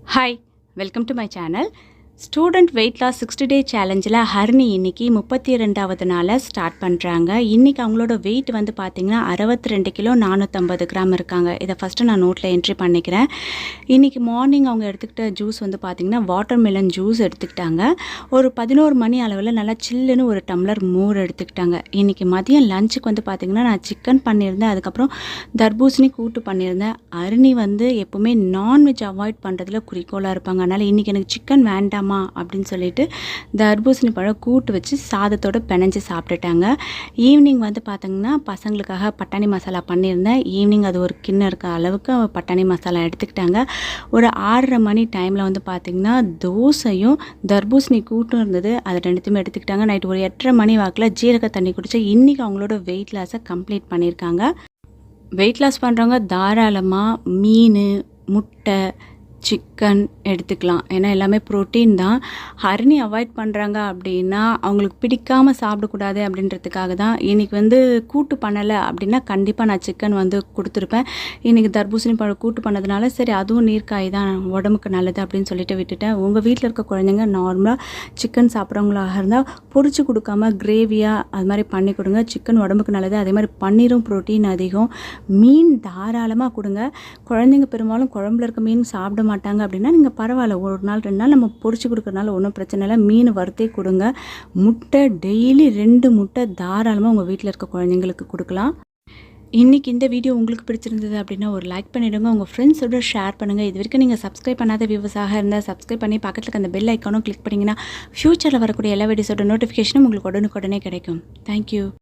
Hi, welcome to my channel. Student weight loss 60 day சேலஞ்சில் ஹரிணி இன்றைக்கி 32வது நாளை ஸ்டார்ட் பண்ணுறாங்க. இன்றைக்கி அவங்களோட வெயிட் வந்து பார்த்திங்கன்னா 62 கிலோ 450 கிராம் இருக்காங்க. இதை ஃபஸ்ட்டு நான் நோட்டில் என்ட்ரி பண்ணிக்கிறேன். இன்றைக்கி மார்னிங் அவங்க எடுத்துக்கிட்ட ஜூஸ் வந்து பார்த்திங்கன்னா வாட்டர் மெலன் ஜூஸ் எடுத்துக்கிட்டாங்க. ஒரு 11 மணி அளவில் நல்லா சில்லுன்னு ஒரு டம்ளர் மோர் எடுத்துக்கிட்டாங்க. இன்றைக்கி மதியம் லஞ்சுக்கு வந்து பார்த்திங்கன்னா நான் சிக்கன் பண்ணியிருந்தேன், அதுக்கப்புறம் தர்பூசணி கூட்டு பண்ணியிருந்தேன். ஹரிணி வந்து எப்போவுமே நான்வெஜ் அவாய்ட் பண்ணுறதுல குறிக்கோளாக இருப்பாங்க. அதனால் இன்றைக்கி எனக்கு சிக்கன் வேண்டாமா அப்படின்னு சொல்லிட்டு தர்பூசணி பழம் கூட்டு வச்சு சாதத்தோடு பிணைஞ்சு சாப்பிட்டுட்டாங்க. ஈவினிங் வந்து பார்த்திங்கன்னா பசங்களுக்காக பட்டாணி மசாலா பண்ணியிருந்தேன். ஈவினிங் அது ஒரு கிண்ணம் இருக்க அளவுக்கு பட்டாணி மசாலா எடுத்துக்கிட்டாங்க. ஒரு 6:30 மணி டைமில் வந்து பார்த்திங்கன்னா தோசையும் தர்பூசணி கூட்டும் இருந்தது, அது ரெண்டுத்தையுமே எடுத்துக்கிட்டாங்க. நைட்டு ஒரு 8:30 மணி வாக்கில் ஜீரக தண்ணி குடித்து இன்றைக்கி அவங்களோட வெயிட் லாஸை கம்ப்ளீட் பண்ணியிருக்காங்க. வெயிட் லாஸ் பண்ணுறவங்க தாராளமாக மீன், முட்டை, சிக்கன் எடுத்துக்கலாம். ஏன்னா எல்லாமே ப்ரோட்டீன் தான். ஹரிணி அவாய்ட் பண்ணுறாங்க அப்படின்னா அவங்களுக்கு பிடிக்காமல் சாப்பிடக்கூடாது அப்படின்றதுக்காக தான். இன்றைக்கி வந்து கூட்டு பண்ணலை அப்படின்னா கண்டிப்பாக நான் சிக்கன் வந்து கொடுத்துருப்பேன். இன்றைக்கி தர்பூசணி பழம் கூட்டு பண்ணதுனால சரி அதுவும் நீர்க்காய் தான் உடம்புக்கு நல்லது அப்படின்னு சொல்லிட்டு விட்டுட்டேன். உங்கள் வீட்டில் இருக்க குழந்தைங்க நார்மலாக சிக்கன் சாப்பிட்றவங்களாக இருந்தால் பொரிச்சு கொடுக்காம கிரேவியாக அது மாதிரி பண்ணி கொடுங்க. சிக்கன் உடம்புக்கு நல்லது. அதே மாதிரி பன்னீரும் ப்ரோட்டீன் அதிகம். மீன் தாராளமாக கொடுங்க. குழந்தைங்க பெரும்பாலும் குழம்புல இருக்க மீன் சாப்பிட மாட்டாங்க அப்படின்னா நீங்கள் பரவாயில்ல, ஒரு நாள் 2 நாள் நம்ம பொரிச்சு கொடுக்கறதுனால ஒன்றும் பிரச்சனை இல்லை. மீன் வறுத்தே கொடுங்க. முட்டை டெய்லி 2 முட்டை தாராளமாக உங்கள் வீட்டில் இருக்க குழந்தைங்களுக்கு கொடுக்கலாம். இன்றைக்கி இந்த வீடியோ உங்களுக்கு பிடிச்சிருந்தது அப்படின்னா ஒரு லைக் பண்ணிவிடுங்க, உங்கள் ஃப்ரெண்ட்ஸோட ஷேர் பண்ணுங்கள். இது வரைக்கும் நீங்கள் சப்ஸ்கிரைப் பண்ணாத வியூவர்ஸாக இருந்தால் சப்ஸ்கிரைப் பண்ணி பக்கத்தில் இருக்க அந்த பெல் ஐக்கானும் கிளிக் பண்ணிங்கன்னா ஃப்யூச்சரில் வரக்கூடிய எல்லா வீடியோஸோட நோட்டிஃபிகேஷனும் உங்களுக்கு உடனுக்குடனே கிடைக்கும். தேங்க்யூ.